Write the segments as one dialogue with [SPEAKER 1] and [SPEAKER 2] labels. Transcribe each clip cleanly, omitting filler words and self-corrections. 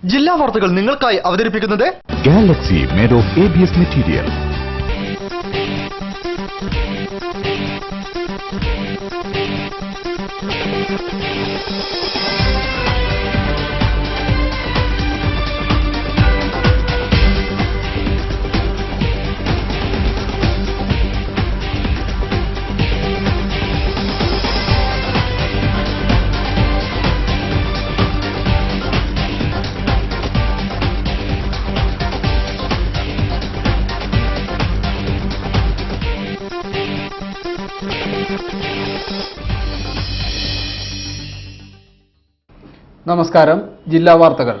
[SPEAKER 1] ജില്ലാ വാർത്തകൾ നിങ്ങൾക്കായി അവതരിപ്പിക്കുന്നത്
[SPEAKER 2] Galaxy made of ABS material.
[SPEAKER 3] നമസ്കാരം. ജില്ലാ വാർത്തകൾ.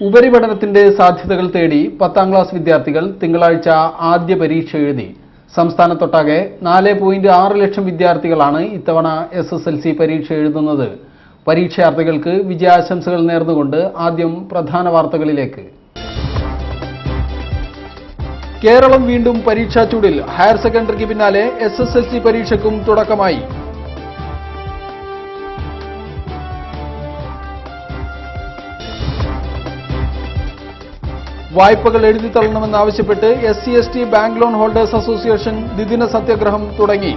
[SPEAKER 3] ഉപരിപഠനത്തിന്റെ സാധ്യതകൾ തേടി 10ാം ക്ലാസ് വിദ്യാർത്ഥികൾ തിങ്കളാഴ്ച ആദ്യ പരീക്ഷ എഴുതി. സംസ്ഥാനത്തൊട്ടാകെ 4.6 ലക്ഷം വിദ്യാർത്ഥികളാണ് ഇത്തവണ SSLC പരീക്ഷ എഴുതുന്നത്. പരീക്ഷാർത്ഥികൾക്ക് വിജയാശംസകൾ നേർന്നുകൊണ്ട് ആദ്യം പ്രധാന വാർത്തകളിലേക്ക്. കേരളം വീണ്ടും പരീക്ഷാ ചൂടിൽ. ഹയർ സെക്കൻഡറിക്ക് പിന്നാലെ SSLC പരീക്ഷയ്ക്കും തുടക്കമായി. വായ്പകൾ എഴുതിത്തള്ളണമെന്നാവശ്യപ്പെട്ട് SC/ST bank loan holders association ദ്വിദിന സത്യാഗ്രഹം തുടങ്ങി.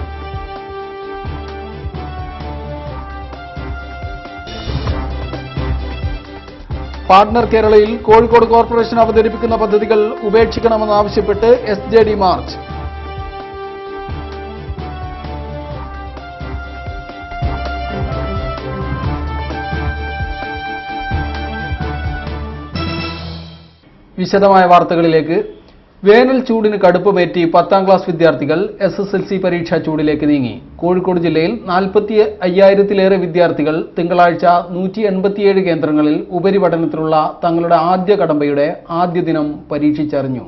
[SPEAKER 3] പാർട്ണർ കേരളയിൽ കോഴിക്കോട് കോർപ്പറേഷൻ അവതരിപ്പിക്കുന്ന പദ്ധതികൾ ഉപേക്ഷിക്കണമെന്നാവശ്യപ്പെട്ട് SJD മാർച്ച്. വിശദമായ വാർത്തകളിലേക്ക്. വേനൽ ചൂടിന് കടുപ്പമേറ്റി 10ാം ക്ലാസ് വിദ്യാർത്ഥികൾ SSLC പരീക്ഷാ ചൂടിലേക്ക് നീങ്ങി. കോഴിക്കോട് ജില്ലയിൽ 45,000-ലേറെ വിദ്യാർത്ഥികൾ തിങ്കളാഴ്ച 187 കേന്ദ്രങ്ങളിൽ ഉപരിപഠനത്തിലുള്ള തങ്ങളുടെ ആദ്യ കടമ്പയുടെ ആദ്യ ദിനം പരീക്ഷിച്ചറിഞ്ഞു.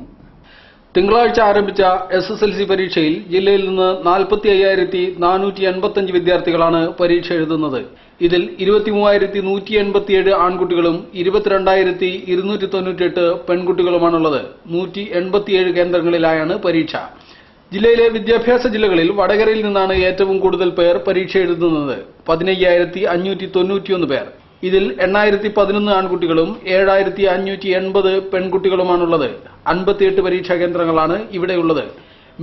[SPEAKER 3] തിങ്കളാഴ്ച ആരംഭിച്ച SSLC പരീക്ഷയിൽ ജില്ലയിൽ നിന്ന് 45,485 വിദ്യാർത്ഥികളാണ് പരീക്ഷ എഴുതുന്നത്. ഇതിൽ 23,187 ആൺകുട്ടികളും 22,298 പെൺകുട്ടികളുമാണുള്ളത്. 187 കേന്ദ്രങ്ങളിലായാണ് പരീക്ഷ. ജില്ലയിലെ വിദ്യാഭ്യാസ ജില്ലകളിൽ വടകരയിൽ നിന്നാണ് ഏറ്റവും കൂടുതൽ പേർ പരീക്ഷ എഴുതുന്നത്. 15,591 പേർ. ഇതിൽ 8,011 ആൺകുട്ടികളും 7,580 പെൺകുട്ടികളുമാണുള്ളത്. 58 പരീക്ഷാ കേന്ദ്രങ്ങളാണ് ഇവിടെയുള്ളത്.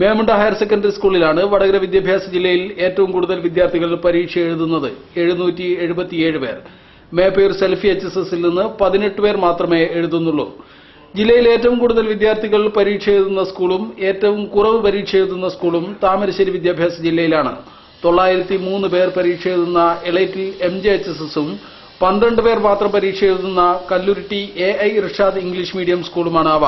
[SPEAKER 3] മേമുണ്ട ഹയർ സെക്കൻഡറി സ്കൂളിലാണ് വടകര വിദ്യാഭ്യാസ ജില്ലയിൽ ഏറ്റവും കൂടുതൽ വിദ്യാർത്ഥികൾ പരീക്ഷ എഴുതുന്നത്. 777 പേർ. മേപ്പയൂർ സെൽഫി HSSൽ നിന്ന് 18 പേർ മാത്രമേ എഴുതുന്നുള്ളൂ. ജില്ലയിൽ ഏറ്റവും കൂടുതൽ വിദ്യാർത്ഥികൾ പരീക്ഷ എഴുതുന്ന സ്കൂളും ഏറ്റവും കുറവ് പരീക്ഷ എഴുതുന്ന സ്കൂളും താമരശ്ശേരി വിദ്യാഭ്യാസ ജില്ലയിലാണ്. 903 പേർ പരീക്ഷ എഴുതുന്ന എളൈറ്റിൽ MJ HSSും 12 പേർ മാത്രം പരീക്ഷ എഴുതുന്ന കല്ലുരുട്ടി AI ഇർഷാദ് ഇംഗ്ലീഷ് മീഡിയം സ്കൂളുമാണ് അവ.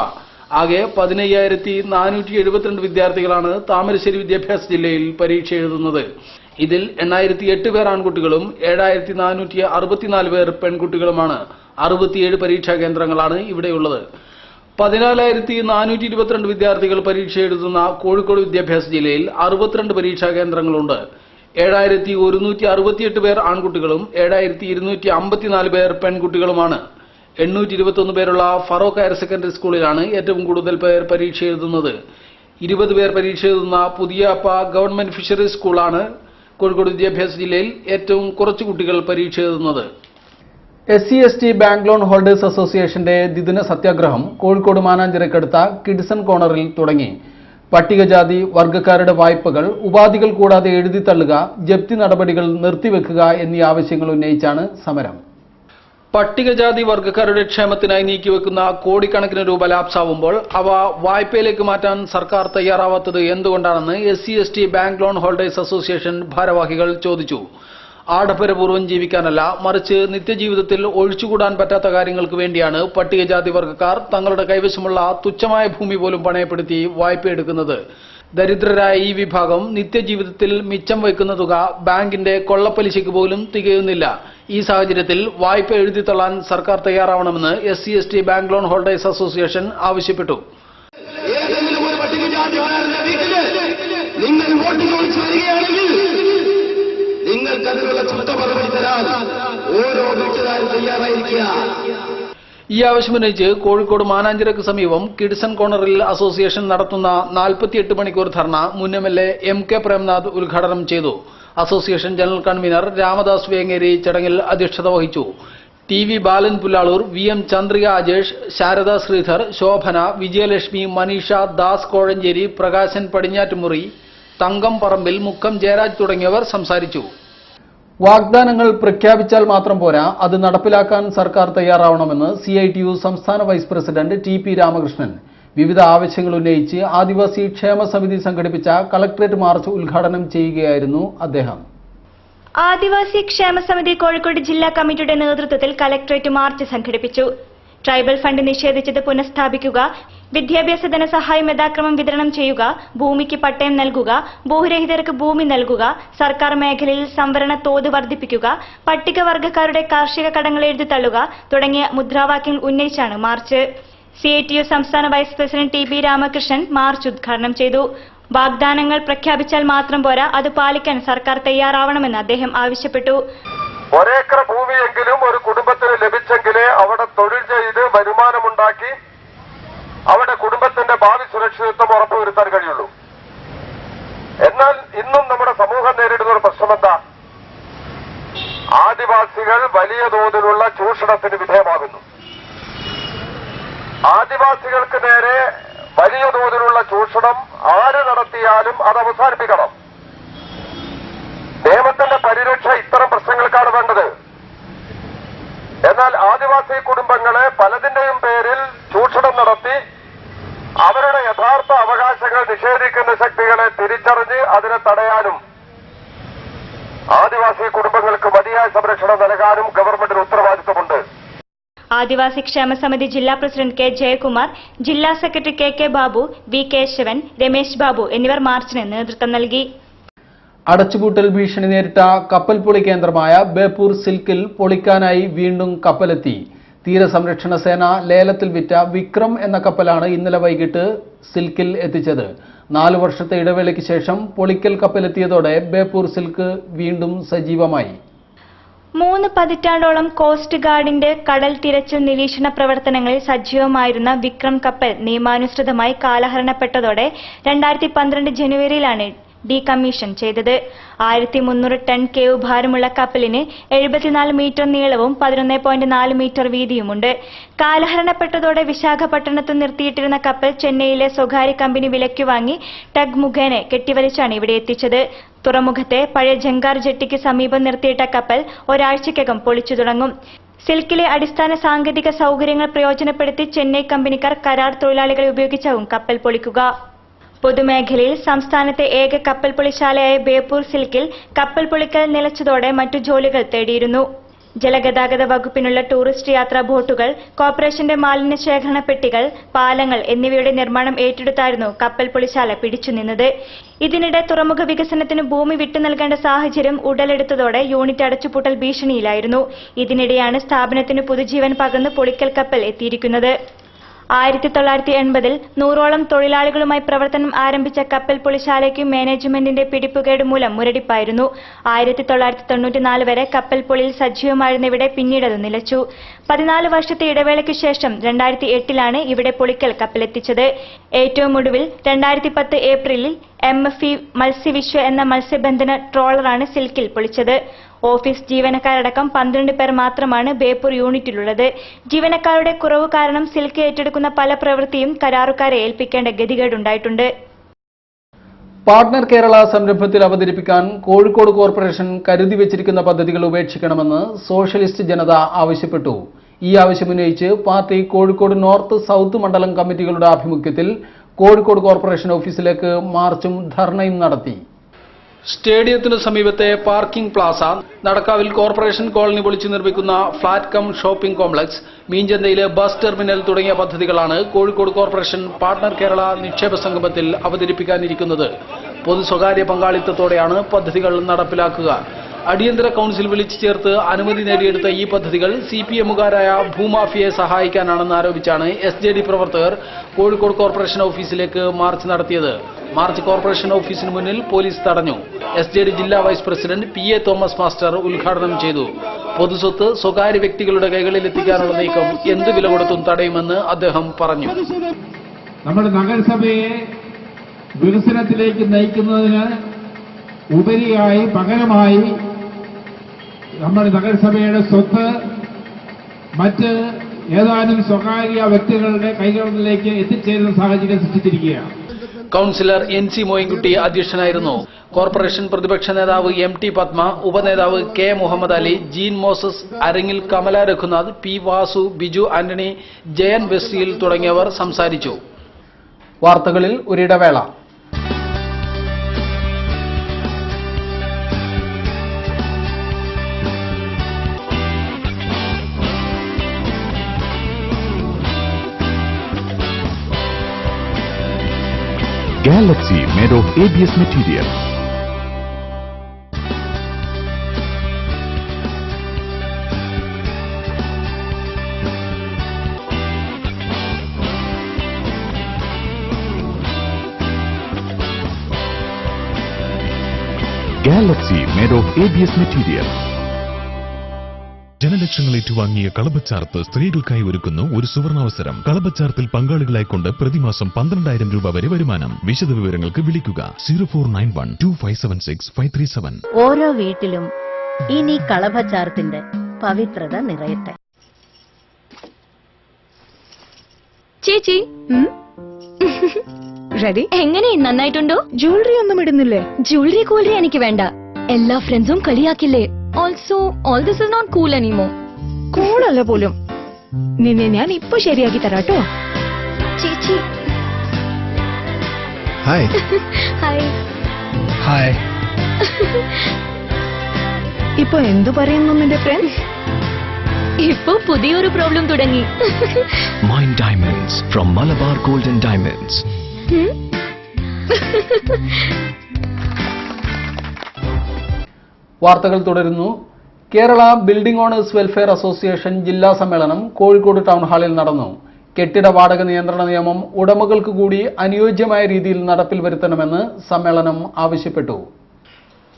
[SPEAKER 3] ആകെ 15,472 വിദ്യാർത്ഥികളാണ് താമരശ്ശേരി വിദ്യാഭ്യാസ ജില്ലയിൽ പരീക്ഷ എഴുതുന്നത്. ഇതിൽ 808 പേർ ആൺകുട്ടികളും 7,464 പേർ പെൺകുട്ടികളുമാണ്. 67 പരീക്ഷാ കേന്ദ്രങ്ങളാണ് ഇവിടെയുള്ളത്. 14,422 വിദ്യാർത്ഥികൾ പരീക്ഷ എഴുതുന്ന കോഴിക്കോട് വിദ്യാഭ്യാസ ജില്ലയിൽ 62 പരീക്ഷാ കേന്ദ്രങ്ങളുണ്ട്. 7,168 പേർ ആൺകുട്ടികളും 7,254 പേർ പെൺകുട്ടികളുമാണ്. 821 പേരുള്ള ഫറോക്ക് ഹയർ സെക്കൻഡറി സ്കൂളിലാണ് ഏറ്റവും കൂടുതൽ പേർ പരീക്ഷ എഴുതുന്നത്. 20 പേർ പരീക്ഷ എഴുതുന്ന പുതിയപ്പ ഗവൺമെന്റ് ഫിഷറീസ് സ്കൂളാണ് കോഴിക്കോട് വിദ്യാഭ്യാസ ജില്ലയിൽ ഏറ്റവും കുറച്ച് കുട്ടികൾ പരീക്ഷ എഴുതുന്നത്. SC/ST ബാങ്ക് ലോൺ ഹോൾഡേഴ്സ് അസോസിയേഷന്റെ ദ്വിദിന സത്യാഗ്രഹം കോഴിക്കോട് മാനാഞ്ചിറക്കടുത്ത കിഡ്സൺ കോർണറിൽ തുടങ്ങി. പട്ടികജാതി വർഗ്ഗക്കാരുടെ വായ്പകൾ ഉപാധികൾ കൂടാതെ എഴുതിത്തള്ളുക, ജപ്തി നടപടികൾ നിർത്തിവെക്കുക എന്നീ ആവശ്യങ്ങൾ ഉന്നയിച്ചാണ് സമരം. പട്ടികജാതി വർഗ്ഗക്കാരുടെ ക്ഷേമത്തിനായി നീക്കിവെക്കുന്ന കോടിക്കണക്കിന് രൂപ ലാപ്സാവുമ്പോൾ അവ വായ്പയിലേക്ക് മാറ്റാൻ സർക്കാർ തയ്യാറാവാത്തത് എന്തുകൊണ്ടാണെന്ന് SC/ST bank loan holders association ഭാരവാഹികൾ ചോദിച്ചു. ആഡംബരപൂർവ്വം ജീവിക്കാനല്ല, മറിച്ച് നിത്യജീവിതത്തിൽ ഒഴിച്ചുകൂടാൻ പറ്റാത്ത കാര്യങ്ങൾക്ക് വേണ്ടിയാണ് പട്ടികജാതി വർഗ്ഗക്കാർ തങ്ങളുടെ കൈവശമുള്ള തുച്ഛമായ ഭൂമി പോലും പണയപ്പെടുത്തി വായ്പയെടുക്കുന്നത്. ദരിദ്രരായ ഈ വിഭാഗം നിത്യജീവിതത്തിൽ മിച്ചം വയ്ക്കുന്ന തുക ബാങ്കിന്റെ കൊള്ളപ്പലിശയ്ക്ക് പോലും തികയുന്നില്ല. ഈ സാഹചര്യത്തിൽ വായ്പ എഴുതിത്തള്ളാൻ സർക്കാർ തയ്യാറാവണമെന്ന് SC/ST bank loan holders association ആവശ്യപ്പെട്ടു. ഈ ആവശ്യമുന്നയിച്ച് കോഴിക്കോട് മാനാഞ്ചിറക്ക് സമീപം കിഡ്സൺ കോർണറിൽ അസോസിയേഷൻ നടത്തുന്ന 48 മണിക്കൂർ ധർണ മുൻ MLA MK പ്രേംനാഥ് ഉദ്ഘാടനം ചെയ്തു. Association general convener Ramadas Vengeri ചടങ്ങിൽ അധ്യക്ഷത വഹിച്ചു. TV ബാലൻ പുല്ലാളൂർ, VM ചന്ദ്രിക അജേഷ്, ശാരദ ശ്രീധർ, ശോഭന, വിജയലക്ഷ്മി, മനീഷ, ദാസ് കോഴഞ്ചേരി, പ്രകാശൻ പടിഞ്ഞാറ്റുമുറി, തങ്കം പറമ്പിൽ, മുക്കം ജയരാജ് തുടങ്ങിയവർ സംസാരിച്ചു. വാഗ്ദാനങ്ങൾ പ്രഖ്യാപിച്ചാൽ മാത്രം പോരാ, അത് നടപ്പിലാക്കാൻ സർക്കാർ തയ്യാറാവണമെന്ന് CITU സംസ്ഥാന വൈസ് പ്രസിഡന്റ് TP രാമകൃഷ്ണൻ വിവിധ ആവശ്യങ്ങൾ ഉന്നയിച്ച് ആദിവാസി ക്ഷേമ സമിതി സംഘടിപ്പിച്ച കളക്ടറേറ്റ് മാർച്ച് ഉദ്ഘാടനം ചെയ്യുകയായിരുന്നു അദ്ദേഹം.
[SPEAKER 4] ആദിവാസി ക്ഷേമ സമിതി കോഴിക്കോട് ജില്ലാ കമ്മിറ്റിയുടെ നേതൃത്വത്തിൽ കളക്ടറേറ്റ് മാർച്ച് സംഘടിപ്പിച്ചു. ട്രൈബൽ ഫണ്ട് നിഷേധിച്ചത് പുനഃസ്ഥാപിക്കുക, വിദ്യാഭ്യാസ ധനസഹായം യഥാക്രമം വിതരണം ചെയ്യുക, ഭൂമിക്ക് പട്ടയം നൽകുക, ഭൂരഹിതർക്ക് ഭൂമി നൽകുക, സർക്കാർ മേഖലയിൽ സംവരണ തോത് വർദ്ധിപ്പിക്കുക, പട്ടികവർഗക്കാരുടെ കാർഷിക കടങ്ങൾ എഴുതിത്തള്ളുക തുടങ്ങിയ മുദ്രാവാക്യങ്ങൾ ഉന്നയിച്ചാണ് മാർച്ച്. CITU സംസ്ഥാന vice president TP Ramakrishnan march ഉദ്ഘാടനം ചെയ്തു. വാഗ്ദാനങ്ങൾ പ്രഖ്യാപിച്ചാൽ മാത്രം പോരാ, അത് പാലിക്കാൻ സർക്കാർ തയ്യാറാവണമെന്ന് അദ്ദേഹം ആവശ്യപ്പെട്ടു.
[SPEAKER 5] ഒരേക്കർ ഭൂമിയെങ്കിലും ഒരു കുടുംബത്തിന് ലഭിച്ചെങ്കിലേ അവിടെ തൊഴിൽ ചെയ്ത് വരുമാനമുണ്ടാക്കി അവിടെ കുടുംബത്തിന്റെ ഭാവി സുരക്ഷിതത്വം ഉറപ്പുവരുത്താൻ കഴിയുള്ളൂ. എന്നാൽ ഇന്നും നമ്മുടെ സമൂഹം നേരിടുന്ന ഒരു പ്രശ്നമെന്താ? ആദിവാസികൾ വലിയ തോതിലുള്ള ചൂഷണത്തിന് വിധേയമാകുന്നു. ആദിവാസികൾക്ക് നേരെ വലിയ തോതിലുള്ള ചൂഷണം ആര് നടത്തിയാലും അത് അവസാനിപ്പിക്കണം. നിയമത്തിന്റെ പരിരക്ഷ ഇത്തരം പ്രശ്നങ്ങൾക്കാണ് വേണ്ടത്. എന്നാൽ ആദിവാസി കുടുംബങ്ങളെ പലതിന്റെയും പേരിൽ ചൂഷണം നടത്തി അവരുടെ യഥാർത്ഥ അവകാശങ്ങൾ നിഷേധിക്കുന്ന ശക്തികളെ തിരിച്ചറിഞ്ഞ് അതിനെ തടയാനും ആദിവാസി കുടുംബങ്ങൾക്ക് മതിയായ സംരക്ഷണം നൽകാനും ഗവൺമെന്റിന് ഉത്തരവാദിത്തമുണ്ട്.
[SPEAKER 4] ആദിവാസി ക്ഷേമ സമിതി ജില്ലാ പ്രസിഡന്റ് K ജയകുമാർ, ജില്ലാ secretary KK Babu, V Keshavan, Ramesh Babu എന്നിവർ മാർച്ചിന് നേതൃത്വം നൽകി.
[SPEAKER 3] അടച്ചുപൂട്ടൽ ഭീഷണി നേരിട്ട കപ്പൽ പൊളി കേന്ദ്രമായ ബേപ്പൂർ സിൽക്കിൽ പൊളിക്കാനായി വീണ്ടും കപ്പലെത്തി. തീരസംരക്ഷണ സേന ലേലത്തിൽ വിറ്റ വിക്രം എന്ന കപ്പലാണ് ഇന്നലെ വൈകിട്ട് സിൽക്കിൽ എത്തിച്ചത്. 4 വർഷത്തെ ഇടവേളയ്ക്ക് ശേഷം പൊളിക്കൽ കപ്പലെത്തിയതോടെ ബേപ്പൂർ സിൽക്ക് വീണ്ടും സജീവമായി.
[SPEAKER 4] 3 പതിറ്റാണ്ടോളം കോസ്റ്റ് ഗാർഡിന്റെ കടൽ തിരച്ചിൽ നിരീക്ഷണ പ്രവർത്തനങ്ങളിൽ സജീവമായിരുന്ന വിക്രം കപ്പൽ നിയമാനുസൃതമായി കാലഹരണപ്പെട്ടതോടെ 2012 ജനുവരിയിലാണ് ഡീകമ്മീഷൻ ചെയ്തത്. 1300 ടൺ കേവ് ഭാരമുള്ള കപ്പലിന് 74 മീറ്റർ നീളവും 11.4 മീറ്റർ വീതിയുമുണ്ട്. കാലഹരണപ്പെട്ടതോടെ വിശാഖപട്ടണത്ത് നിർത്തിയിട്ടിരുന്ന കപ്പൽ ചെന്നൈയിലെ സ്വകാര്യ കമ്പനി വിലയ്ക്ക് വാങ്ങി ടഗ് മുഖേന കെട്ടിവലിച്ചാണ് ഇവിടെ എത്തിച്ചത്. തുറമുഖത്തെ പഴയ ജങ്കാർ ജെട്ടിക്ക് സമീപം നിർത്തിയിട്ട കപ്പൽ ഒരാഴ്ചയ്ക്കകം പൊളിച്ചു തുടങ്ങും. സിൽക്കിലെ അടിസ്ഥാന സാങ്കേതിക സൗകര്യങ്ങൾ പ്രയോജനപ്പെടുത്തി ചെന്നൈ കമ്പനിക്കാർ കരാർ തൊഴിലാളികളെ ഉപയോഗിച്ചാവും കപ്പൽ പൊളിക്കുക. പൊതുമേഖലയിൽ സംസ്ഥാനത്തെ ഏക കപ്പൽ പൊളിശാലയായ ബേപ്പൂർ സിൽക്കിൽ കപ്പൽ പൊളിക്കൽ നിലച്ചതോടെ മറ്റു ജോലികൾ തേടിയിരുന്നു. ജലഗതാഗത വകുപ്പിനുള്ള ടൂറിസ്റ്റ് യാത്രാ ബോട്ടുകൾ, കോർപ്പറേഷന്റെ മാലിന്യ ശേഖരണ പെട്ടികൾ, പാലങ്ങൾ എന്നിവയുടെ നിർമ്മാണം ഏറ്റെടുത്തായിരുന്നു കപ്പൽ പൊളിശാല പിടിച്ചുനിന്നത്. ഇതിനിടെ തുറമുഖ വികസനത്തിന് ഭൂമി വിട്ടു നൽകേണ്ട സാഹചര്യം ഉടലെടുത്തതോടെ യൂണിറ്റ് അടച്ചുപൂട്ടൽ ഭീഷണിയിലായിരുന്നു. ഇതിനിടെയാണ് സ്ഥാപനത്തിന് പുതുജീവൻ പകർന്ന് പൊളിക്കൽ കപ്പൽ എത്തിയിരിക്കുന്നത്. 1980-ൽ 100ഓളം തൊഴിലാളികളുമായി പ്രവർത്തനം ആരംഭിച്ച കപ്പൽ പൊളിശാലയ്ക്ക് മാനേജ്മെന്റിന്റെ പിടിപ്പുകേട് മൂലം മുരടിപ്പായിരുന്നു. 1994 വരെ കപ്പൽ പൊളിയിൽ സജീവമായിരുന്ന ഇവിടെ പിന്നീടത് നിലച്ചു. 14 വർഷത്തെ ഇടവേളയ്ക്ക് ശേഷം 2008-ലാണ് ഇവിടെ പൊളിക്കൽ കപ്പലെത്തിച്ചത്. ഏറ്റവും ഒടുവിൽ 2010 ഏപ്രിലിൽ MFE മത്സ്യവിശ്വ എന്ന മത്സ്യബന്ധന ട്രോളറാണ് സിൽക്കിൽ പൊളിച്ചത്. ഓഫീസ് ജീവനക്കാരടക്കം 12 പേർ മാത്രമാണ് ബേപ്പൂർ യൂണിറ്റിലുള്ളത്. ജീവനക്കാരുടെ കുറവ് കാരണം സിൽക്ക് ഏറ്റെടുക്കുന്ന പല പ്രവൃത്തിയും കരാറുകാരെ ഏൽപ്പിക്കേണ്ട ഗതികേടുണ്ടായിട്ടുണ്ട്.
[SPEAKER 3] പാർട്ണർ കേരള സംരംഭത്തിൽ അവതരിപ്പിക്കാൻ കോഴിക്കോട് കോർപ്പറേഷൻ കരുതി വെച്ചിരിക്കുന്ന പദ്ധതികൾ ഉപേക്ഷിക്കണമെന്ന് സോഷ്യലിസ്റ്റ് ജനത ആവശ്യപ്പെട്ടു. ഈ ആവശ്യമുന്നയിച്ച് പാർട്ടി കോഴിക്കോട് നോർത്ത് സൗത്ത് മണ്ഡലം കമ്മിറ്റികളുടെ ആഭിമുഖ്യത്തിൽ കോഴിക്കോട് കോർപ്പറേഷൻ ഓഫീസിലേക്ക് മാർച്ചും ധർണയും നടത്തി. സ്റ്റേഡിയത്തിനു സമീപത്തെ പാർക്കിംഗ് പ്ലാസ, നടക്കാവിൽ കോർപ്പറേഷൻ കോളനി പൊളിച്ചു നിർമ്മിക്കുന്ന ഫ്ളാറ്റ് കം ഷോപ്പിംഗ് കോംപ്ലക്സ്, മീഞ്ചന്തയിലെ ബസ് ടെർമിനൽ തുടങ്ങിയ പദ്ധതികളാണ് കോഴിക്കോട് കോർപ്പറേഷൻ പാർട്ണർ കേരള നിക്ഷേപ സംഗമത്തിൽ അവതരിപ്പിക്കാനിരിക്കുന്നത്. പൊതു സ്വകാര്യ പങ്കാളിത്തത്തോടെയാണ് പദ്ധതികൾ നടപ്പിലാക്കുക. അടിയന്തര കൌൺസിൽ വിളിച്ചു ചേർത്ത് അനുമതി നേടിയെടുത്ത ഈ പദ്ധതികൾ CPMകാരായ ഭൂമാഫിയയെ സഹായിക്കാനാണെന്ന് ആരോപിച്ചാണ് SJD പ്രവർത്തകർ കോഴിക്കോട് കോർപ്പറേഷൻ ഓഫീസിലേക്ക് മാർച്ച് നടത്തിയത്. മാർച്ച് കോർപ്പറേഷൻ ഓഫീസിന് മുന്നിൽ പോലീസ് തടഞ്ഞു. SJD ജില്ലാ vice president PA Thomas master ഉദ്ഘാടനം ചെയ്തു. പൊതുസ്വത്ത് സ്വകാര്യ വ്യക്തികളുടെ കൈകളിൽ എത്തിക്കാനുള്ള നീക്കം എന്ത് വില കൊടുത്തും തടയുമെന്ന് അദ്ദേഹം പറഞ്ഞു.
[SPEAKER 6] നമ്മുടെ നഗരസഭയെ വികസനത്തിലേക്ക് നയിക്കുന്നതിന് ഉപരിയായി പകരമായി നമ്മുടെ നഗരസഭയുടെ സ്വത്ത് മറ്റ് ഏതാനും സ്വകാര്യ വ്യക്തികളുടെ കൈകളിലേക്ക് എത്തിച്ചേരുന്ന സാഹചര്യം സൃഷ്ടിച്ചിരിക്കുകയാണ്.
[SPEAKER 3] കൌൺസിലർ NC മോയിൻകുട്ടി അധ്യക്ഷനായിരുന്നു. കോർപ്പറേഷൻ പ്രതിപക്ഷ നേതാവ് MT പത്മ, ഉപനേതാവ് K മുഹമ്മദ് അലി, ജീൻ മോസസ്, അരങ്ങിൽ കമല രഘുനാഥ്, P വാസു, ബിജു ആന്റണി, ജയൻ വെസ്റ്റിയിൽ തുടങ്ങിയവർ സംസാരിച്ചു. വാർത്തകളിൽ ഒരിടവേള.
[SPEAKER 2] Galaxy made of ABS material. Galaxy made of ABS material.
[SPEAKER 7] ജനലക്ഷങ്ങൾ ഏറ്റുവാങ്ങിയ കളഭച്ചാർത്ത് സ്ത്രീകൾക്കായി ഒരുക്കുന്നു ഒരു സുവർണാവസരം. കളഭച്ചാർത്തിൽ പങ്കാളികളായിക്കൊണ്ട് പ്രതിമാസം 12,000 രൂപ വരെ വരുമാനം. വിശദ വിവരങ്ങൾക്ക് വിളിക്കുക 04912576
[SPEAKER 8] ഓരോ വീട്ടിലും ഇനി കളഭച്ചാർത്തിന്റെ പവിത്രത നിറയട്ടെ.
[SPEAKER 9] ചേച്ചി റെഡി? എങ്ങനെ നന്നായിട്ടുണ്ടോ? ജ്വല്ലറി ഒന്നും ഇടുന്നില്ലേ? ജ്വല്ലറി കൂലറി എനിക്ക് വേണ്ട. എല്ലാ ഫ്രണ്ട്സും കളിയാക്കില്ലേ? Also all this is not cool anymore. Cool അല്ല പോലും. നിന്നെ ഞാൻ ഇപ്പൊ ശരിയാക്കി തരാട്ടോ. ചേച്ചി
[SPEAKER 10] ഹായ്.
[SPEAKER 9] Hi
[SPEAKER 10] hi.
[SPEAKER 9] ഇപ്പൊ എന്തു പറയുന്നു നിന്റെ ഫ്രണ്ട്സ്? ഇപ്പൊ പുതിയൊരു പ്രോബ്ലം തുടങ്ങി.
[SPEAKER 10] Mind diamonds from Malabar golden diamonds.
[SPEAKER 3] വാർത്തകൾ തുടരുന്നു. Kerala building owners welfare association ജില്ലാ സമ്മേളനം കോഴിക്കോട് ടൗൺ ഹാളിൽ നടന്നു. കെട്ടിട വാടക നിയന്ത്രണ നിയമം ഉടമകൾക്ക് കൂടി അനുയോജ്യമായ രീതിയിൽ നടപ്പിൽ വരുത്തണമെന്ന് സമ്മേളനം ആവശ്യപ്പെട്ടു.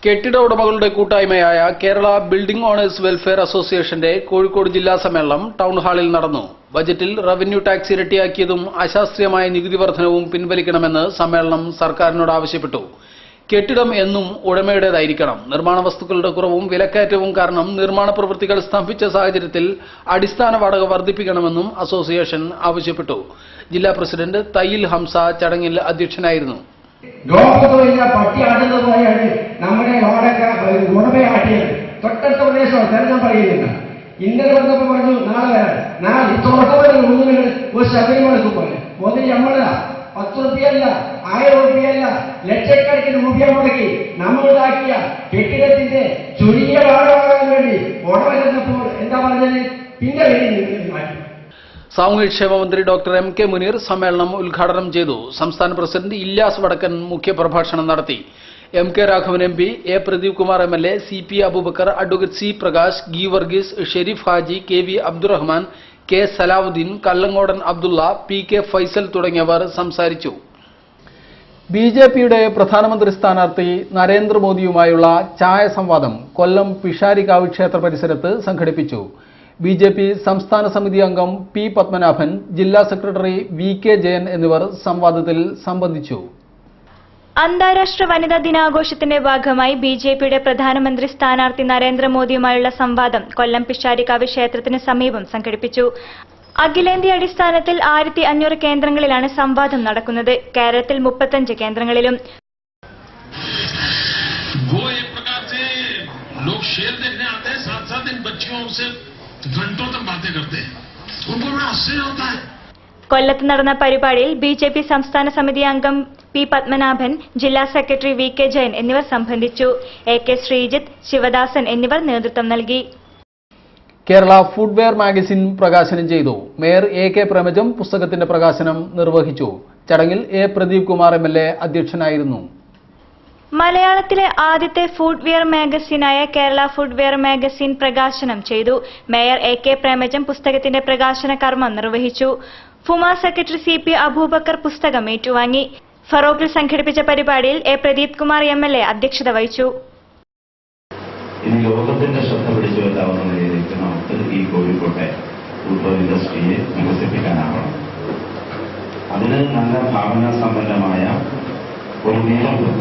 [SPEAKER 3] കെട്ടിട ഉടമകളുടെ കൂട്ടായ്മയായ കേരള ബിൽഡിംഗ് ഓണേഴ്സ് വെൽഫെയർ അസോസിയേഷന്റെ കോഴിക്കോട് ജില്ലാ സമ്മേളനം ടൗൺ ഹാളിൽ നടന്നു. ബജറ്റിൽ റവന്യൂ ടാക്സ് ഇരട്ടിയാക്കിയതും അശാസ്ത്രീയമായ നികുതി വർധനവും പിൻവലിക്കണമെന്ന് സമ്മേളനം സർക്കാരിനോട് ആവശ്യപ്പെട്ടു. കെട്ടിടം എന്നും ഉടമയുടേതായിരിക്കണം. നിർമ്മാണ വസ്തുക്കളുടെ കുറവും വിലക്കയറ്റവും കാരണം നിർമ്മാണ പ്രവൃത്തികൾ സ്തംഭിച്ച സാഹചര്യത്തിൽ അടിസ്ഥാന വാടക വർദ്ധിപ്പിക്കണമെന്നും അസോസിയേഷൻ ആവശ്യപ്പെട്ടു. ജില്ലാ പ്രസിഡന്റ് തയ്യിൽ ഹംസ ചടങ്ങിൽ അധ്യക്ഷനായിരുന്നു.
[SPEAKER 11] ലോകത്തുമില്ല പട്ടിയാടുന്നത് പോലെയാണ് നമ്മുടെ വാടക ഉടമയാട്ടിയത്. തൊട്ടടുത്ത പ്രദേശം തെരഞ്ഞെടുപ്പ് പറയുന്നില്ല. ഇന്നലെ വന്നപ്പോൾ പറഞ്ഞു നാളെ വരാൻ. നാളെ തുടക്കം മുന്നിൽ ഒരു ശബരിമലക്ക് പോലെ മുതൽ നമ്മളല്ല 10 രൂപയല്ല 1000 രൂപയല്ല ലക്ഷക്കണക്കിന് രൂപ മുടക്കി നമ്മളുണ്ടാക്കിയ കെട്ടിടത്തിന്റെ ചുരുങ്ങിയ വാടകയാകാൻ വേണ്ടി ഉടമ ചെന്നപ്പോൾ എന്താ പറഞ്ഞത്? പിന്നെ മാറ്റി.
[SPEAKER 3] സാമൂഹ്യക്ഷേമ മന്ത്രി ഡോക്ടർ MK മുനീർ സമ്മേളനം ഉദ്ഘാടനം ചെയ്തു. സംസ്ഥാന പ്രസിഡന്റ് ഇല്യാസ് വടക്കൻ മുഖ്യപ്രഭാഷണം നടത്തി. MK Raghavan MP, A Pradeep Kumar MLA, CP Abubakar, advocate C Prakash, ഗി Varghese, Sharif Haji, KV Abdurahman, K Salahuddin, Kallangodan Abdulla, PK Faisal തുടങ്ങിയവർ സംസാരിച്ചു. BJPയുടെ പ്രധാനമന്ത്രി സ്ഥാനാർത്ഥി നരേന്ദ്രമോദിയുമായുള്ള ചായ സംവാദം കൊല്ലം പിഷാരിക്കാവ് ക്ഷേത്ര പരിസരത്ത് സംഘടിപ്പിച്ചു. BJP സംസ്ഥാന സമിതി അംഗം P പത്മനാഭൻ, ജില്ലാ സെക്രട്ടറി VK ജയൻ എന്നിവർ സംവാദത്തിൽ സംബന്ധിച്ചു.
[SPEAKER 4] അന്താരാഷ്ട്ര വനിതാ ദിനാഘോഷത്തിന്റെ ഭാഗമായി BJPയുടെ പ്രധാനമന്ത്രി സ്ഥാനാർത്ഥി നരേന്ദ്രമോദിയുമായുള്ള സംവാദം കൊല്ലം പിഷാരിക്കാവ് ക്ഷേത്രത്തിന് സമീപം സംഘടിപ്പിച്ചു. അഖിലേന്ത്യാ അടിസ്ഥാനത്തിൽ 1500 കേന്ദ്രങ്ങളിലാണ് സംവാദം നടക്കുന്നത്. കേരളത്തിൽ 35 കേന്ദ്രങ്ങളിലും. കൊല്ലത്ത് നടന്ന പരിപാടിയിൽ BJP സംസ്ഥാന സമിതി അംഗം P പത്മനാഭൻ, ജില്ലാ സെക്രട്ടറി VK ജയൻ എന്നിവർ സംബന്ധിച്ചു. AK ശ്രീജിത്ത്, ശിവദാസൻ എന്നിവർ നേതൃത്വം നൽകി.
[SPEAKER 3] കേരള ഫുഡ്വെയർ മാഗസിൻ പ്രകാശനം ചെയ്തു. മേയർ AK പ്രേമജം പുസ്തകത്തിന്റെ പ്രകാശനം നിർവഹിച്ചു. ചടങ്ങിൽ A പ്രദീപ് കുമാർ MLA അധ്യക്ഷനായിരുന്നു.
[SPEAKER 4] മലയാളത്തിലെ ആദ്യത്തെ ഫുഡ്വെയർ മാഗസിനായ കേരള ഫുഡ്വെയർ മാഗസിൻ പ്രകാശനം ചെയ്തു. മേയർ AK പ്രേമജം പുസ്തകത്തിന്റെ പ്രകാശന കർമ്മം നിർവഹിച്ചു. ഫുമ സെക്രട്ടറി CP അബൂബക്കർ പുസ്തകം ഏറ്റുവാങ്ങി. ഫറോക്കിൽ സംഘടിപ്പിച്ച പരിപാടിയിൽ A പ്രദീപ് കുമാർ MLA അധ്യക്ഷത വഹിച്ചു.
[SPEAKER 12] ഇനി ലോകത്തിന്റെ ശ്രദ്ധ പിടിച്ചു വരാവുന്ന നിലയിലേക്ക് നമുക്ക് ഈ കോഴിക്കോട്ടെ ഫുട്ബോൾ ഇൻഡസ്ട്രിയെ വികസിപ്പിക്കാനാവണം. അതിന് നല്ല ഭാവന സമ്പന്നമായ ഒരു നേതൃത്വം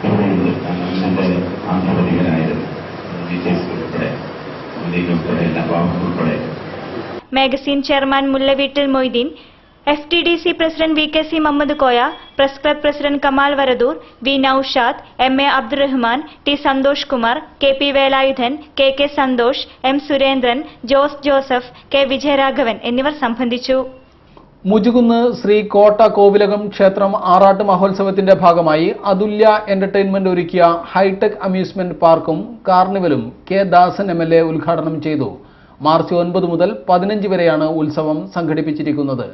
[SPEAKER 12] ഇവിടെയുണ്ട്. കാരണം ഇതിന്റെ ആന്ധ്രപ്രദേശനായിരുന്നു DJs ഉൾപ്പെടെ ഉൾപ്പെടെ എല്ലാ ഭാഗം ഉൾപ്പെടെ
[SPEAKER 4] magazine chairman Mullaveettil Moideen, FTDC president VKC Muhammad Koya, press club president Kamal Varadoor, V Naushad, MA Abdurahman, T Santhosh Kumar, KP Velayudhan, KK Santhosh, M Surendran, Jose Joseph, K Vijayaraghavan എന്നിവർ സംബന്ധിച്ചു.
[SPEAKER 3] മുജുകുന്ന് ശ്രീ കോട്ട കോവിലകം ക്ഷേത്രം ആറാട്ട് മഹോത്സവത്തിന്റെ ഭാഗമായി അതുല്യ എന്റർടൈൻമെന്റ് ഒരുക്കിയ ഹൈടെക് അമ്യൂസ്മെന്റ് പാർക്കും കാർണിവലും K ദാസൻ MLA ഉദ്ഘാടനം ചെയ്തു. മാർച്ച് 9 മുതൽ 15 വരെയാണ് ഉത്സവം സംഘടിപ്പിച്ചിരിക്കുന്നത്.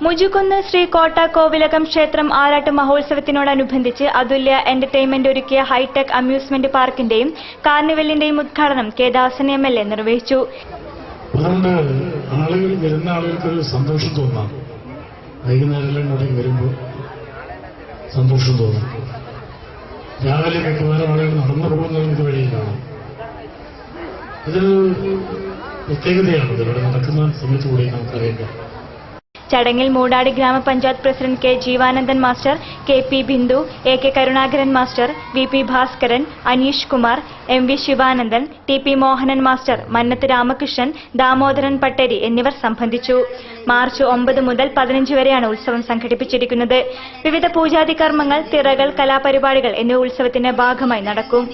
[SPEAKER 4] മുജുകുന്ന് ശ്രീ കോട്ട കോവിലകം ക്ഷേത്രം ആറാട്ട് മഹോത്സവത്തിനോടനുബന്ധിച്ച് അതുല്യ എന്റർടൈൻമെന്റ് ഒരുക്കിയ ഹൈടെക് അമ്യൂസ്മെന്റ് പാർക്കിന്റെയും കാർണിവലിന്റെയും ഉദ്ഘാടനം K ദാസൻ MLA നിർവഹിച്ചു.
[SPEAKER 13] ആളുകൾ വരുന്ന ആളുകൾക്കൊരു സന്തോഷം തോന്നാം. വൈകുന്നേരം കൂടെ വരുമ്പോൾ സന്തോഷം തോന്നും. രാവിലെ മിക്കവാറും ആളുകൾ നടന്നു പോകുന്നതിന് വഴിയിലാണ്. ഇതൊരു പ്രത്യേകതയാണ്. ഇവിടെ നടക്കുന്ന സമയത്ത് കൂടി നമുക്കറിയാം.
[SPEAKER 4] ചടങ്ങിൽ മൂടാടി ഗ്രാമപഞ്ചായത്ത് president K Jeevanandan master, KP Bindu, AK Karunakaran master, VP Bhaskaran, Aneesh Kumar, MV Sivanandan, TP Mohanan master, Mannath Ramakrishnan, Damodaran Patteri എന്നിവർ സംബന്ധിച്ചു. മാർച്ച് 9 മുതൽ 15 വരെയാണ് ഉത്സവം സംഘടിപ്പിച്ചിരിക്കുന്നത്. വിവിധ പൂജാതി കർമ്മങ്ങൾ, തിറകൾ, കലാപരിപാടികൾ എന്നിവ ഉത്സവത്തിന്റെ ഭാഗമായി നടക്കും.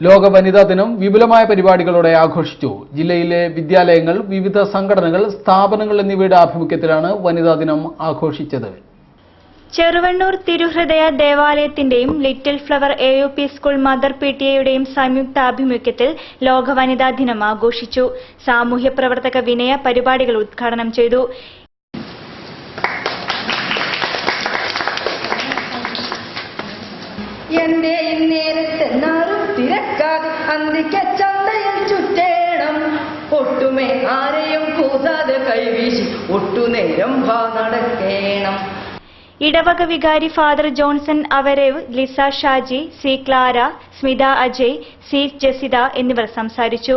[SPEAKER 3] ലോക വനിതാ ദിനം വിപുലമായ പരിപാടികളോടെ ആഘോഷിച്ചു. ജില്ലയിലെ വിദ്യാലയങ്ങൾ, വിവിധ സംഘടനകൾ, സ്ഥാപനങ്ങൾ എന്നിവയുടെ ആഭിമുഖ്യത്തിലാണ് വനിതാ ദിനം ആഘോഷിച്ചത്.
[SPEAKER 4] ചെറുവണ്ണൂർ തിരുഹൃദയ ദേവാലയത്തിന്റെയും little flower AUP school mother PTA-യുടെയും സംയുക്താഭിമുഖ്യത്തിൽ ലോക വനിതാ ദിനം ആഘോഷിച്ചു. സാമൂഹ്യ പ്രവർത്തക വിനയ പരിപാടികൾ ഉദ്ഘാടനം ചെയ്തു.
[SPEAKER 14] എന്റെ നേരത്തെന്നാരും തിരക്കാതെ അന്തിക്ക ചന്തയിൽ ചുറ്റേണം, ഒട്ടുമേ ആരെയും കൂതാതെ കൈവീശി ഒട്ടുനേരം നടക്കേണം.
[SPEAKER 4] ഇടവക വികാരി ഫാദർ ജോൺസൺ അവരേവ്, ലിസ ഷാജി, C ക്ലാര, സ്മിത അജയ്, C ജസിത എന്നിവർ സംസാരിച്ചു.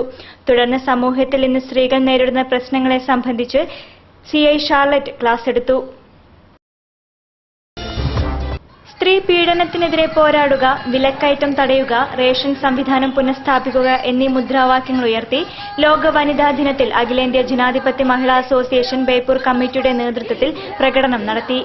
[SPEAKER 4] തുടർന്ന് സമൂഹത്തിൽ ഇന്ന് സ്ത്രീകൾ നേരിടുന്ന പ്രശ്നങ്ങളെ സംബന്ധിച്ച് CI ഷാർലറ്റ് ക്ലാസ് എടുത്തു. സ്ത്രീ പീഡനത്തിനെതിരെ പോരാടുക, വിലക്കയറ്റം തടയുക, റേഷൻ സംവിധാനം പുനഃസ്ഥാപിക്കുക എന്നീ മുദ്രാവാക്യങ്ങൾ ഉയർത്തി ലോക വനിതാ ദിനത്തിൽ അഖിലേന്ത്യാ ജനാധിപത്യ മഹിളാ അസോസിയേഷൻ ബേപ്പൂർ കമ്മിറ്റിയുടെ നേതൃത്വത്തിൽ പ്രകടനം നടത്തി.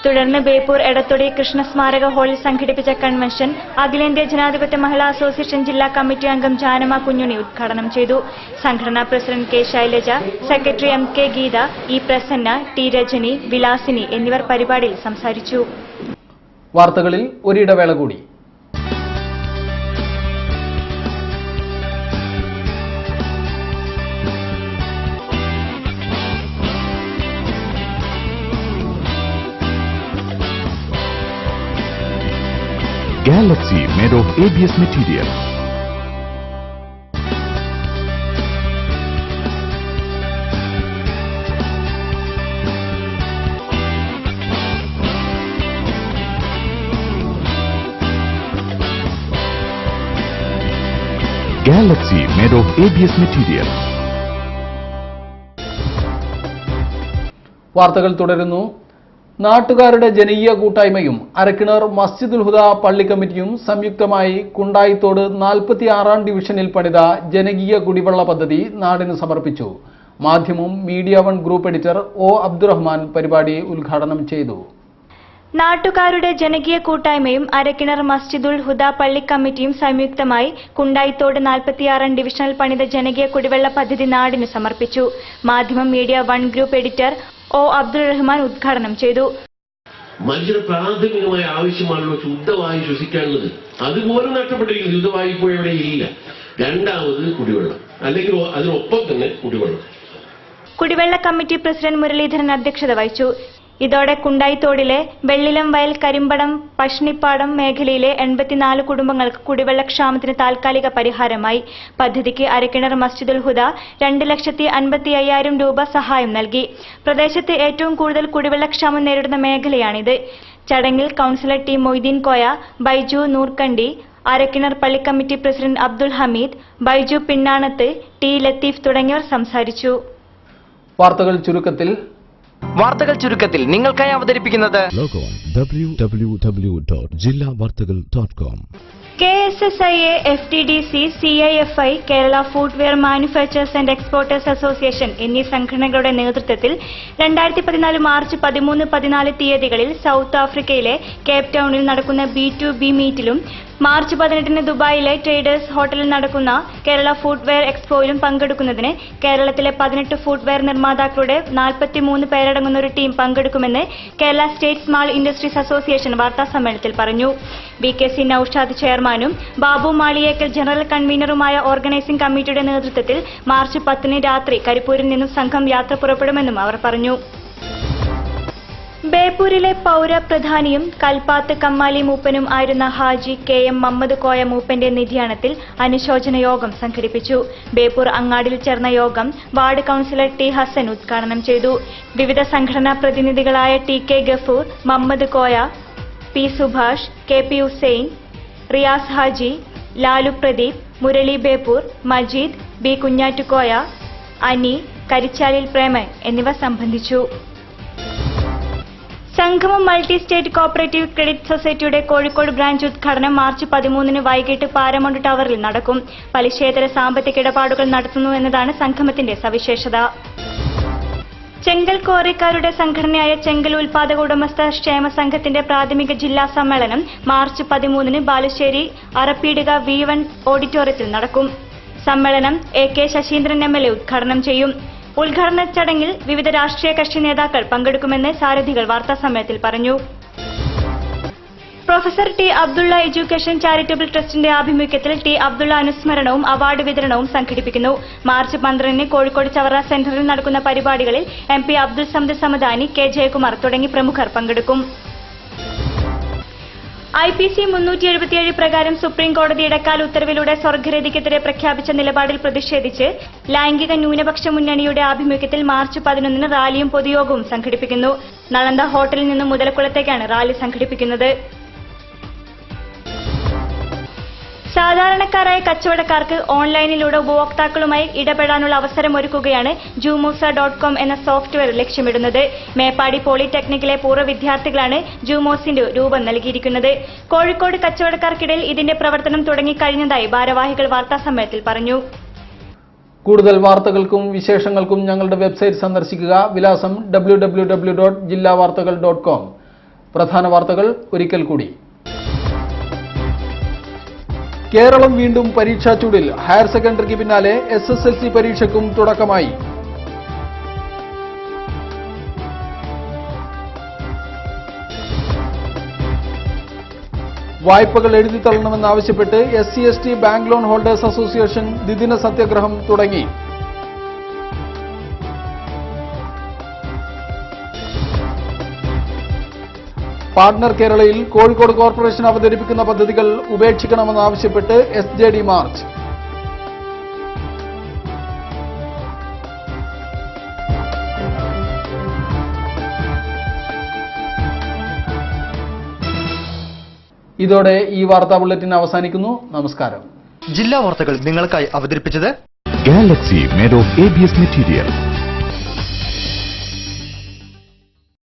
[SPEAKER 4] തുടർന്ന് ബേപ്പൂർ എടത്തൊടി കൃഷ്ണസ്മാരക ഹാളിൽ സംഘടിപ്പിച്ച കൺവെൻഷൻ അഖിലേന്ത്യാ ജനാധിപത്യ മഹിളാ അസോസിയേഷൻ ജില്ലാ കമ്മിറ്റി അംഗം ജാനമ കുഞ്ഞുണ്ണി ഉദ്ഘാടനം ചെയ്തു. സംഘടനാ president K Shailaja, secretary MK Geetha, E Prasanna, T Rajani, Vilasini എന്നിവർ പരിപാടിയിൽ സംസാരിച്ചു.
[SPEAKER 3] വാർത്തകളിൽ ഒരിടവേള കൂടി.
[SPEAKER 2] Galaxy made of ABS material. Galaxy made of ABS material.
[SPEAKER 3] വാർത്തകൾ തുടരുന്നു. നാട്ടുകാരുടെ ജനകീയ കൂട്ടായ്മയും അരക്കിണർ മസ്ജിദുൽ ഹുദ പള്ളി കമ്മിറ്റിയും സംയുക്തമായി കുണ്ടായിത്തോട് 46-ാം ഡിവിഷനിൽ പണിത ജനകീയ കുടിവെള്ള പദ്ധതി നാടിന് സമർപ്പിച്ചു. Madhyamam media one group editor O Abdurahman പരിപാടി ഉദ്ഘാടനം ചെയ്തു.
[SPEAKER 4] നാട്ടുകാരുടെ ജനകീയ കൂട്ടായ്മയും അരക്കിണർ മസ്ജിദുൽ ഹുദ പള്ളി കമ്മിറ്റിയും സംയുക്തമായി കുണ്ടായിത്തോട് 46-ാം ഡിവിഷനിൽ പണിത ജനകീയ കുടിവെള്ള പദ്ധതി നാടിന് സമർപ്പിച്ചു. Madhyamam media one group editor O Abdurahman ഉദ്ഘാടനം ചെയ്തു.
[SPEAKER 15] മനുഷ്യന് പ്രാഥമികമായ ആവശ്യമാണല്ലോ ശുദ്ധവായു ശ്വസിക്കാനുള്ളത്. അതുപോലും നഷ്ടപ്പെട്ടിരിക്കുന്നു. ശുദ്ധവായു ഇപ്പോൾ എവിടെ ഇല്ല. രണ്ടാമത് കുടിവെള്ളം, അല്ലെങ്കിൽ അതിനൊപ്പം തന്നെ കുടിവെള്ളം.
[SPEAKER 4] കുടിവെള്ള കമ്മിറ്റി പ്രസിഡന്റ് മുരളീധരൻ അധ്യക്ഷത വഹിച്ചു. ഇതോടെ കുണ്ടായിത്തോടിലെ വെള്ളിലം വയൽ, കരിമ്പടം, പഷ്ണിപ്പാടം മേഖലയിലെ 84 കുടുംബങ്ങൾക്ക് കുടിവെള്ളക്ഷാമത്തിന് താൽക്കാലിക പരിഹാരമായി. പദ്ധതിക്ക് അരക്കിണർ മസ്ജിദുൽ ഹുദ 2,55,000 രൂപ സഹായം നൽകി. പ്രദേശത്ത് ഏറ്റവും കൂടുതൽ കുടിവെള്ളക്ഷാമം നേരിടുന്ന മേഖലയാണിത്. ചടങ്ങിൽ കൌൺസിലർ ടി മൊയ്തീൻ കോയ, ബൈജു നൂർക്കണ്ടി, അരക്കിണർ പള്ളി committee president Abdul Hameed, Baiju Pinnanath, T Latheef തുടങ്ങിയവർ സംസാരിച്ചു.
[SPEAKER 3] വാർത്തകൾ ചുരുക്കത്തിൽ
[SPEAKER 16] നിങ്ങൾക്കായി അവതരിപ്പിക്കുന്നത്
[SPEAKER 2] www.jillavartagal.com.
[SPEAKER 4] KSSIA, FTDC, CIFI, Kerala footwear manufacturers and exporters association എന്നീ സംഘടനകളുടെ നേതൃത്വത്തിൽ 2014 മാർച്ച് 13-14 തീയതികളിൽ സൗത്ത് ആഫ്രിക്കയിലെ കേപ്പ് ടൗണിൽ നടക്കുന്ന B2B മീറ്റിലും മാർച്ച് 18 ദുബായിലെ ട്രേഡേഴ്സ് ഹോട്ടലിൽ നടക്കുന്ന കേരള ഫുഡ്വെയർ എക്സ്പോയിലും പങ്കെടുക്കുന്നതിന് കേരളത്തിലെ 18 ഫുഡ്വെയർ നിർമ്മാതാക്കളുടെ 43 പേരടങ്ങുന്ന ഒരു ടീം പങ്കെടുക്കുമെന്ന് Kerala state small industries association വാർത്താസമ്മേളനത്തിൽ പറഞ്ഞു. BKC നൌഷാദ് ചെയർമാനും ബാബു മാളിയേക്കൽ ജനറൽ കൺവീനറുമായ ഓർഗനൈസിംഗ് കമ്മിറ്റിയുടെ നേതൃത്വത്തിൽ മാർച്ച് 10 രാത്രി കരിപ്പൂരിൽ നിന്നും സംഘം യാത്ര പുറപ്പെടുമെന്നും അവർ പറഞ്ഞു. ബേപ്പൂരിലെ പൌരപ്രധാനിയും കൽപ്പാത്ത് കമ്മാലി മൂപ്പനും ആയിരുന്ന ഹാജി KM മുഹമ്മദ് കോയ മൂപ്പന്റെ നിര്യാണത്തിൽ അനുശോചന യോഗം സംഘടിപ്പിച്ചു. ബേപ്പൂർ അങ്ങാടിയിൽ ചേർന്ന യോഗം വാർഡ് കൌൺസിലർ ടി ഹസൻ ഉദ്ഘാടനം ചെയ്തു. വിവിധ സംഘടനാ പ്രതിനിധികളായ TK Gafoor, Muhammad Koya, P Subhash, KP Hussain, Riyas Haji, Lalu Pradeep, Murali Beypore, Majeed, B കുഞ്ഞാറ്റുകോയ, അനി, കരിച്ചാലിൽ പ്രേമൻ എന്നിവർ സംബന്ധിച്ചു. സംഗമം മൾട്ടി സ്റ്റേറ്റ് കോഓപ്പറേറ്റീവ് ക്രെഡിറ്റ് സൊസൈറ്റിയുടെ കോഴിക്കോട് ബ്രാഞ്ച് ഉദ്ഘാടനം മാർച്ച് 13 വൈകിട്ട് പാരമൗണ്ട് ടവറിൽ നടക്കും. പലിശേതര സാമ്പത്തിക ഇടപാടുകൾ നടത്തുന്നു എന്നതാണ് സംഗമത്തിന്റെ സവിശേഷത. ചെങ്കൽ ക്വാറിക്കാരുടെ സംഘടനയായ ചെങ്കൽ ഉൽപാദക ഉടമസ്ഥ ക്ഷേമ സംഘത്തിന്റെ പ്രാഥമിക ജില്ലാ സമ്മേളനം മാർച്ച് 13 ബാലുശ്ശേരി അറപ്പീടുക V1 ഓഡിറ്റോറിയത്തിൽ നടക്കും. സമ്മേളനം AK ശശീന്ദ്രൻ MLA ഉദ്ഘാടനം ചെയ്യും. ഉദ്ഘാടന ചടങ്ങിൽ വിവിധ രാഷ്ട്രീയ കക്ഷി നേതാക്കൾ പങ്കെടുക്കുമെന്ന് സാരഥികൾ വാർത്താസമ്മേളനത്തിൽ പറഞ്ഞു. Professor T Abdulla education charitable ട്രസ്റ്റിന്റെ ആഭിമുഖ്യത്തിൽ ടി അബ്ദുള്ള അനുസ്മരണവും അവാർഡ് വിതരണവും സംഘടിപ്പിക്കുന്നു. മാർച്ച് 12 കോഴിക്കോട് ചവറ സെന്ററിൽ നടക്കുന്ന പരിപാടികളിൽ MP അബ്ദുൽ സമദ് സമദാനി, K ജയകുമാർ തുടങ്ങി പ്രമുഖർ പങ്കെടുക്കും. IPC 377 പ്രകാരം സുപ്രീം കോടതി ഇടക്കാല ഉത്തരവിലൂടെ സ്വർഗരതിക്കെതിരെ പ്രഖ്യാപിച്ച നിലപാടിൽ പ്രതിഷേധിച്ച് ലൈംഗിക ന്യൂനപക്ഷ മുന്നണിയുടെ ആഭിമുഖ്യത്തിൽ മാർച്ച് 11 റാലിയും പൊതുയോഗവും സംഘടിപ്പിക്കുന്നു. നളന്ദ ഹോട്ടലിൽ നിന്നും മുതലക്കുളത്തേക്കാണ് റാലി സംഘടിപ്പിക്കുന്നത്. സാധാരണക്കാരായ കച്ചവടക്കാർക്ക് ഓൺലൈനിലൂടെ ഉപഭോക്താക്കളുമായി ഇടപെടാനുള്ള അവസരമൊരുക്കുകയാണ് ജൂമോസ.com എന്ന സോഫ്റ്റ്വെയർ ലക്ഷ്യമിടുന്നത്. മേപ്പാടി പോളിടെക്നിക്കിലെ പൂർവ്വ വിദ്യാർത്ഥികളാണ് ജൂമോസിന്റെ രൂപം നൽകിയിരിക്കുന്നത്. കോഴിക്കോട് കച്ചവടക്കാർക്കിടയിൽ ഇതിന്റെ പ്രവർത്തനം തുടങ്ങിക്കഴിഞ്ഞതായി ഭാരവാഹികൾ വാർത്താസമ്മേളനത്തിൽ പറഞ്ഞു.
[SPEAKER 3] കൂടുതൽ വാർത്തകൾക്കും വിശേഷങ്ങൾക്കും ഞങ്ങളുടെ വെബ്സൈറ്റ് സന്ദർശിക്കുക. വിലാസം www.jillavartagal.com. പ്രധാന വാർത്തകൾ ഒരിക്കൽ കൂടി. കേരളം വീണ്ടും പരീക്ഷാ ചൂടിൽ. ഹയർ സെക്കൻഡറിക്ക് പിന്നാലെ SSLC പരീക്ഷയ്ക്കും തുടക്കമായി. വായ്പകൾ എഴുതിത്തള്ളണമെന്നാവശ്യപ്പെട്ട് SC/ST bank loan holders association ദ്വിദിന സത്യാഗ്രഹം തുടങ്ങി. പാർട്ണർ കേരളയിൽ കോഴിക്കോട് കോർപ്പറേഷൻ അവതരിപ്പിക്കുന്ന പദ്ധതികൾ ഉപേക്ഷിക്കണമെന്നാവശ്യപ്പെട്ട് SJD മാർച്ച്. ഇതോടെ ഈ വാർത്താ ബുള്ളറ്റിൻ അവസാനിക്കുന്നു. നമസ്കാരം.
[SPEAKER 1] ജില്ലാ വാർത്തകൾ നിങ്ങൾക്കായി അവതരിപ്പിച്ചത്
[SPEAKER 2] Galaxy made of ABS material.